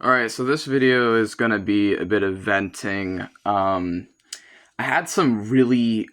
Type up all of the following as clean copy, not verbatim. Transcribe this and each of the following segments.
Alright, so this video is gonna be a bit of venting. I had some really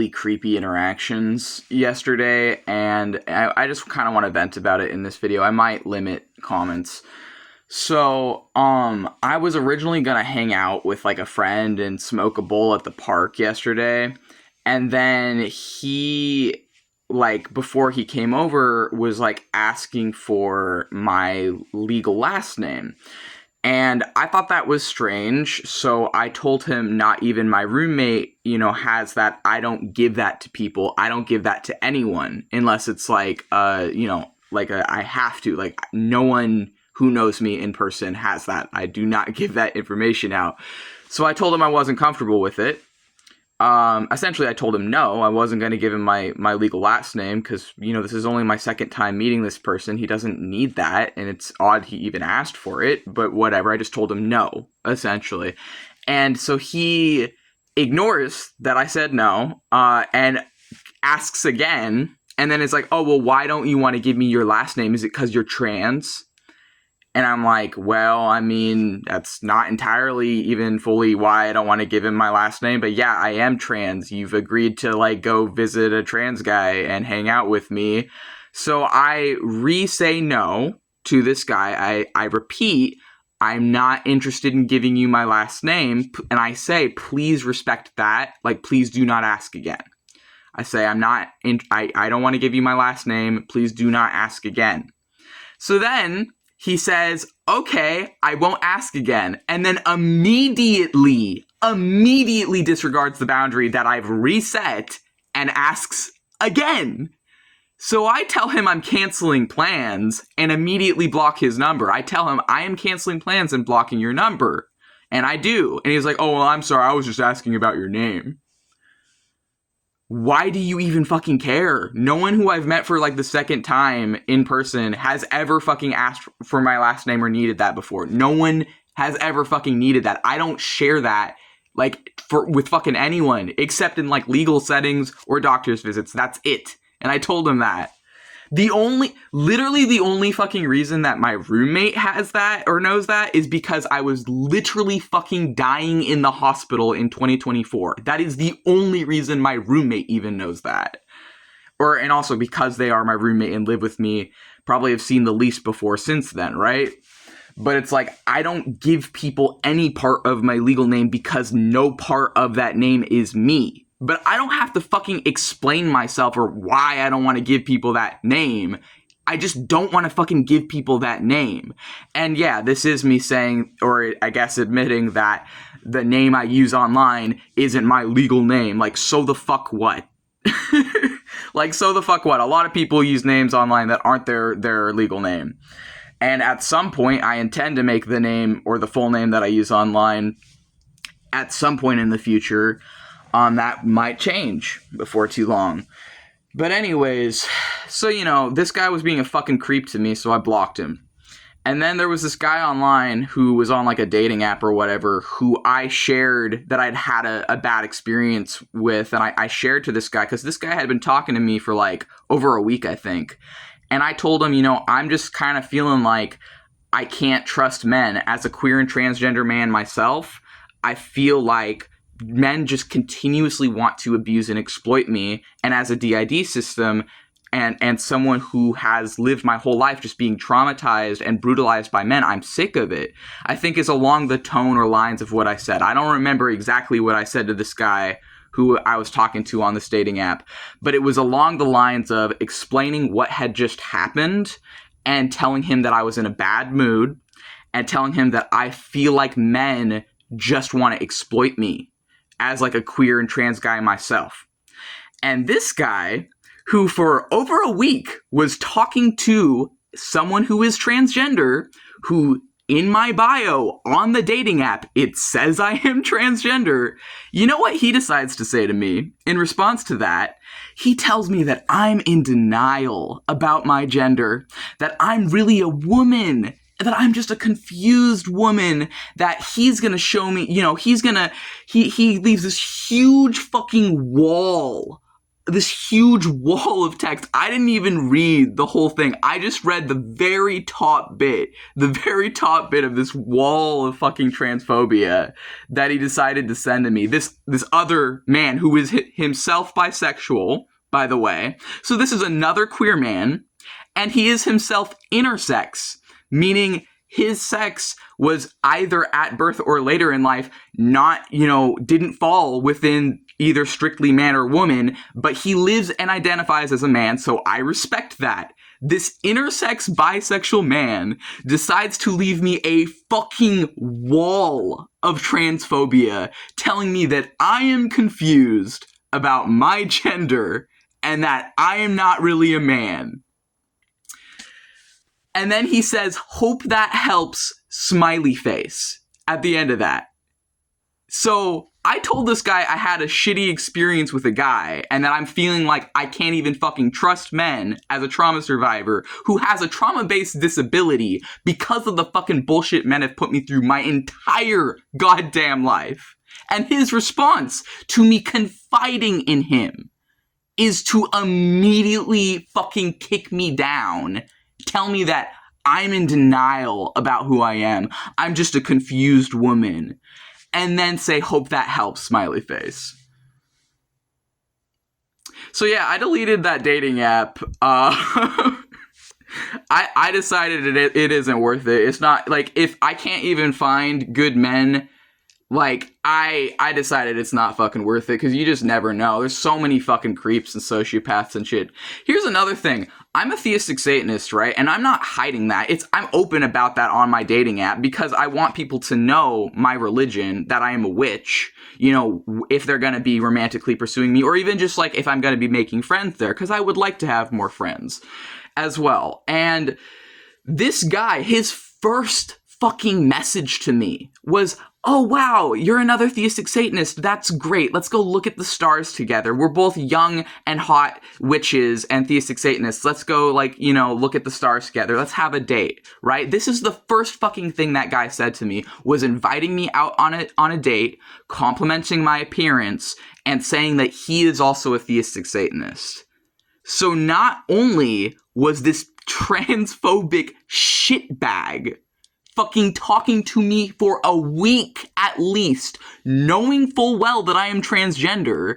creepy interactions yesterday, and I just kind of want to vent about it in this video. I might limit comments. So, I was originally gonna hang out with like a friend and smoke a bowl at the park yesterday, and then he, like, before he came over, was like asking for my legal last name. And I thought that was strange, so I told him not even my roommate, has that. I don't give that to people. I don't give that to anyone unless it's like, I have to. Like, no one who knows me in person has that. I do not give that information out. So I told him I wasn't comfortable with it. Essentially, I told him no, I wasn't going to give him my legal last name because, this is only my second time meeting this person. He doesn't need that, and it's odd he even asked for it, but whatever. I just told him no, essentially. And so he ignores that I said no, and asks again, and then it's like, oh, well, why don't you want to give me your last name? Is it because you're trans? And I'm like, well, I mean, that's not entirely even fully why I don't want to give him my last name. But yeah, I am trans. You've agreed to like go visit a trans guy and hang out with me. So I say no to this guy. I repeat, I'm not interested in giving you my last name. And I say, please respect that. Like, please do not ask again. I say, I don't want to give you my last name. Please do not ask again. So then he says, okay, I won't ask again. And then immediately disregards the boundary that I've reset and asks again. So I tell him I'm canceling plans and immediately block his number. I tell him I am canceling plans and blocking your number. And I do. And he's like, oh, well, I'm sorry. I was just asking about your name. Why do you even fucking care? No one who I've met for like the second time in person has ever fucking asked for my last name or needed that before. No one has ever fucking needed that. I don't share that with fucking anyone except in like legal settings or doctor's visits. That's it. And I told him that. Literally the only fucking reason that my roommate has that or knows that is because I was literally fucking dying in the hospital in 2024. That is the only reason my roommate even knows that. And also because they are my roommate and live with me, probably have seen the least before since then, right? But it's like, I don't give people any part of my legal name because no part of that name is me. But I don't have to fucking explain myself or why I don't want to give people that name. I just don't want to fucking give people that name. And yeah, this is me saying, or I guess admitting that the name I use online isn't my legal name. Like, so the fuck what? Like, so the fuck what? A lot of people use names online that aren't their legal name. And at some point, I intend to make the name or the full name that I use online at some point in the future. That might change before too long. But anyways, so, this guy was being a fucking creep to me, so I blocked him. And then there was this guy online who was on like a dating app or whatever, who I shared that I'd had a bad experience with. And I shared to this guy because this guy had been talking to me for like over a week, I think. And I told him, I'm just kind of feeling like I can't trust men. As a queer and transgender man myself, I feel like men just continuously want to abuse and exploit me. And as a DID system and someone who has lived my whole life just being traumatized and brutalized by men, I'm sick of it. I think is along the tone or lines of what I said. I don't remember exactly what I said to this guy who I was talking to on this dating app, but it was along the lines of explaining what had just happened and telling him that I was in a bad mood and telling him that I feel like men just want to exploit me as like a queer and trans guy myself. And this guy, who for over a week was talking to someone who is transgender, who in my bio on the dating app, it says I am transgender. You know what he decides to say to me in response to that? He tells me that I'm in denial about my gender, that I'm really a woman, that I'm just a confused woman, that he's gonna show me, he leaves this huge fucking wall this huge wall of text. I didn't even read the whole thing. I just read the very top bit of this wall of fucking transphobia that he decided to send to me. This other man who is himself bisexual, by the way. So this is another queer man, and he is himself intersex, meaning his sex was either at birth or later in life not, didn't fall within either strictly man or woman, but he lives and identifies as a man, so I respect that. This intersex bisexual man decides to leave me a fucking wall of transphobia, telling me that I am confused about my gender and that I am not really a man. And then he says, hope that helps, smiley face, at the end of that. So I told this guy I had a shitty experience with a guy and that I'm feeling like I can't even fucking trust men as a trauma survivor who has a trauma-based disability because of the fucking bullshit men have put me through my entire goddamn life. And his response to me confiding in him is to immediately fucking kick me down, tell me that I'm in denial about who I am, I'm just a confused woman, and then say, hope that helps, smiley face. So yeah, I deleted that dating app. I decided it isn't worth it. It's not, like, if I can't even find good men, like, I decided it's not fucking worth it, because you just never know. There's so many fucking creeps and sociopaths and shit. Here's another thing. I'm a theistic Satanist, right? And I'm not hiding that. I'm open about that on my dating app because I want people to know my religion, that I am a witch, if they're going to be romantically pursuing me, or even just, like, if I'm going to be making friends there, because I would like to have more friends as well. And this guy, his first fucking message to me was, oh wow, you're another theistic Satanist, that's great, let's go look at the stars together, we're both young and hot witches and theistic Satanists, let's go, look at the stars together, let's have a date, right? This is the first fucking thing that guy said to me, was inviting me out on a date, complimenting my appearance, and saying that he is also a theistic Satanist. So not only was this transphobic shitbag fucking talking to me for a week at least, knowing full well that I am transgender,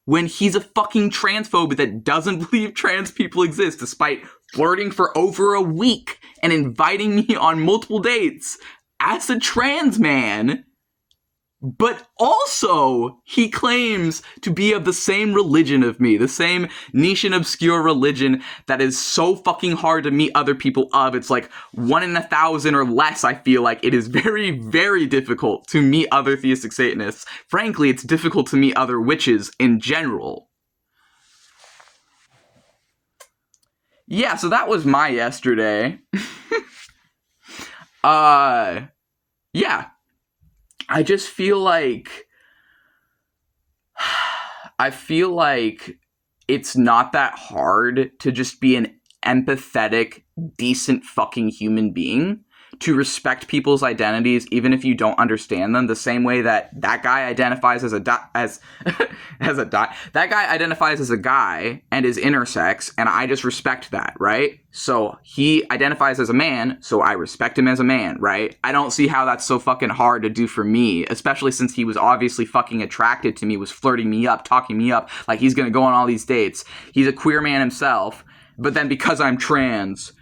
when he's a fucking transphobe that doesn't believe trans people exist, despite flirting for over a week and inviting me on multiple dates as a trans man. But also, he claims to be of the same religion of me, the same niche and obscure religion that is so fucking hard to meet other people of. It's like 1 in 1,000 or less, I feel like. It is very, very difficult to meet other theistic Satanists. Frankly, it's difficult to meet other witches in general. Yeah, so that was my yesterday. Yeah. I just feel like it's not that hard to just be an empathetic, decent fucking human being, to respect people's identities even if you don't understand them, the same way that guy identifies as that guy identifies as a guy and is intersex, and I just respect that, right? So he identifies as a man, so I respect him as a man, right? I don't see how that's so fucking hard to do for me, especially since he was obviously fucking attracted to me, was flirting me up, talking me up, like he's gonna go on all these dates. He's a queer man himself, but then because I'm trans,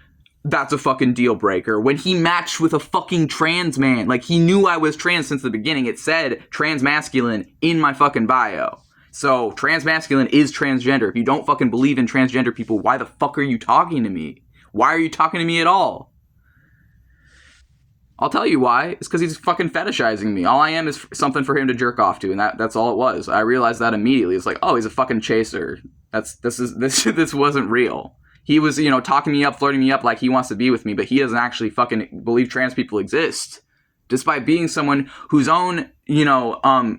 that's a fucking deal breaker. When he matched with a fucking trans man, like, he knew I was trans since the beginning. It said transmasculine in my fucking bio. So transmasculine is transgender. If you don't fucking believe in transgender people, why the fuck are you talking to me? Why are you talking to me at all? I'll tell you why. It's because he's fucking fetishizing me. All I am is something for him to jerk off to, and that's all it was. I realized that immediately. It's like, oh, he's a fucking chaser. This wasn't real. He was, talking me up, flirting me up like he wants to be with me, but he doesn't actually fucking believe trans people exist. Despite being someone whose own,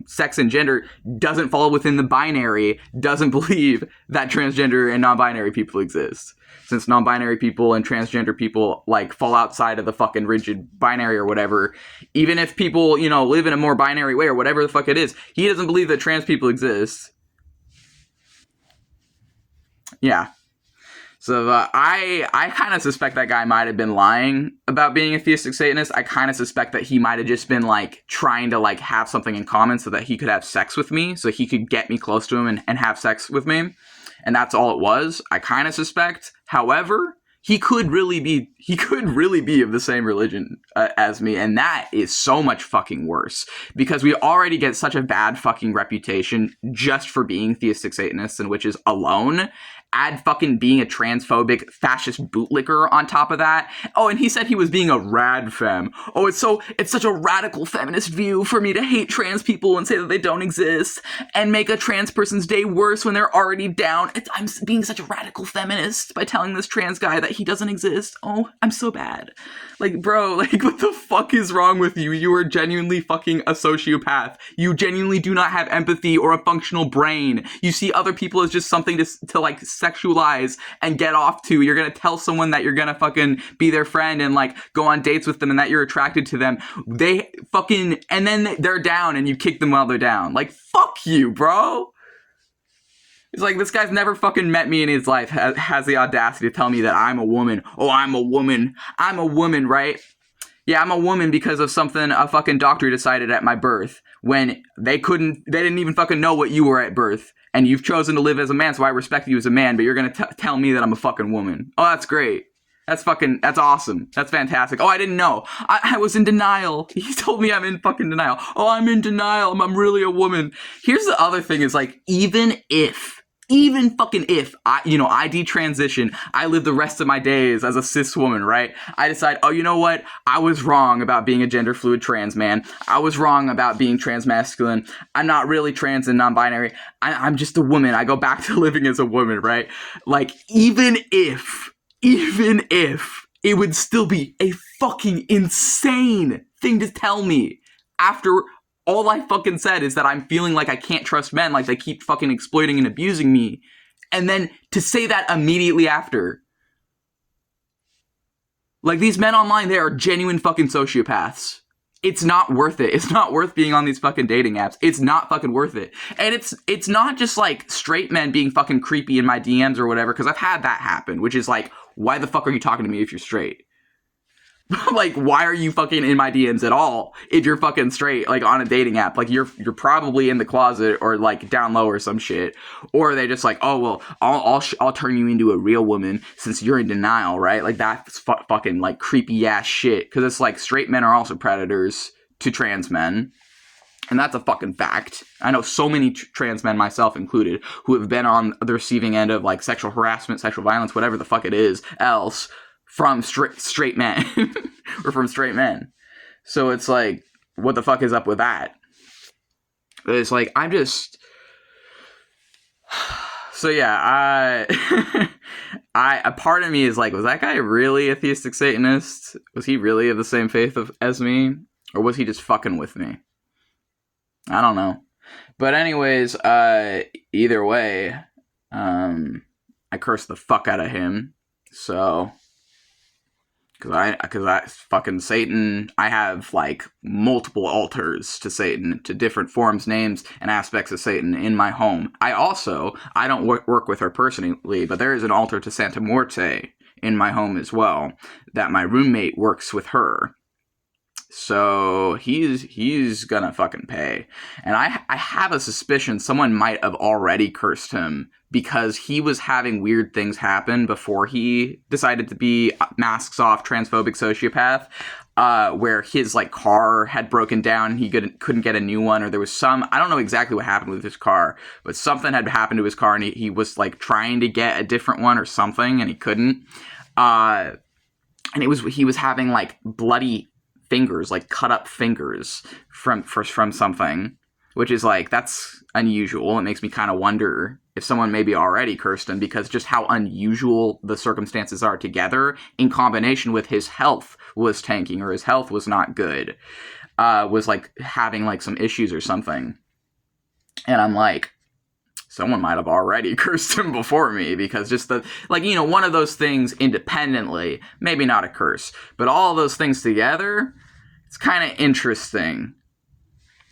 sex and gender doesn't fall within the binary, doesn't believe that transgender and non-binary people exist. Since non-binary people and transgender people, fall outside of the fucking rigid binary or whatever, even if people, live in a more binary way or whatever the fuck it is, he doesn't believe that trans people exist. Yeah. So I kind of suspect that guy might have been lying about being a theistic Satanist. I kind of suspect that he might have just been like trying to like have something in common so that he could have sex with me, so he could get me close to him and have sex with me. And that's all it was. I kind of suspect. However, he could really be of the same religion as me, and that is so much fucking worse, because we already get such a bad fucking reputation just for being theistic Satanists and witches alone. Add fucking being a transphobic fascist bootlicker on top of that. Oh, and he said he was being a rad femme. Oh, it's such a radical feminist view for me to hate trans people and say that they don't exist and make a trans person's day worse when they're already down. I'm being such a radical feminist by telling this trans guy that he doesn't exist. Oh, I'm so bad. Like, bro, like, what the fuck is wrong with you? You are genuinely fucking a sociopath. You genuinely do not have empathy or a functional brain. You see other people as just something to like, sexualize and get off to. You're gonna tell someone that you're gonna fucking be their friend and like go on dates with them and that you're attracted to them. They fucking, and then they're down and you kick them while they're down. Like, fuck you, bro. It's like, this guy's never fucking met me in his life, has the audacity to tell me that I'm a woman. Oh, I'm a woman. I'm a woman, right? Yeah, I'm a woman because of something a fucking doctor decided at my birth, when they didn't even fucking know what you were at birth. And you've chosen to live as a man, so I respect you as a man, but you're gonna tell me that I'm a fucking woman. Oh, that's great. That's awesome. That's fantastic. Oh, I didn't know. I was in denial. He told me I'm in fucking denial. Oh, I'm in denial. I'm really a woman. Here's the other thing is, like, even fucking if I detransition, I live the rest of my days as a cis woman, right? I decide, oh, you know what? I was wrong about being a gender fluid trans man. I was wrong about being transmasculine. I'm not really trans and non-binary. I'm just a woman. I go back to living as a woman, right? Like, even if it would still be a fucking insane thing to tell me after all I fucking said is that I'm feeling like I can't trust men, like they keep fucking exploiting and abusing me. And then to say that immediately after. Like, these men online, they are genuine fucking sociopaths. It's not worth it. It's not worth being on these fucking dating apps. It's not fucking worth it. And it's not just like straight men being fucking creepy in my DMs or whatever, because I've had that happen, which is like, why the fuck are you talking to me if you're straight? Like, why are you fucking in my DMs at all if you're fucking straight, like, on a dating app? Like, you're probably in the closet or, like, down low or some shit. Or they just like, oh, well, I'll turn you into a real woman since you're in denial, right? Like, that's fucking, like, creepy-ass shit. Because it's like, straight men are also predators to trans men. And that's a fucking fact. I know so many trans men, myself included, who have been on the receiving end of, like, sexual harassment, sexual violence, whatever the fuck it is, else, from straight men or from straight men. So it's like, what the fuck is up with that? It's like, I'm just, so yeah, a part of me is like, was that guy really a theistic Satanist? Was he really of the same faith as me? Or was he just fucking with me? I don't know. But anyways, either way, I cursed the fuck out of him. So, because I fucking Satan, I have like multiple altars to Satan, to different forms, names, and aspects of Satan in my home. I don't work with her personally, but there is an altar to Santa Muerte in my home as well, that my roommate works with her. So he's gonna fucking pay. And I have a suspicion someone might have already cursed him, because he was having weird things happen before he decided to be masks off transphobic sociopath, where his like car had broken down and he couldn't get a new one, or there was I don't know exactly what happened with his car, but something had happened to his car and he was like trying to get a different one or something and he couldn't. And he was having like bloody fingers, like cut up fingers from something, which is like, that's unusual. It makes me kind of wonder if someone maybe already cursed him, because just how unusual the circumstances are together, in combination with his health was tanking, or his health was not good, was like having like some issues or something. And I'm like, someone might have already cursed him before me, because just one of those things independently, maybe not a curse, but all those things together, it's kind of interesting.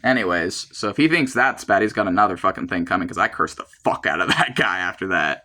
Anyways, so if he thinks that's bad, he's got another fucking thing coming, because I cursed the fuck out of that guy after that.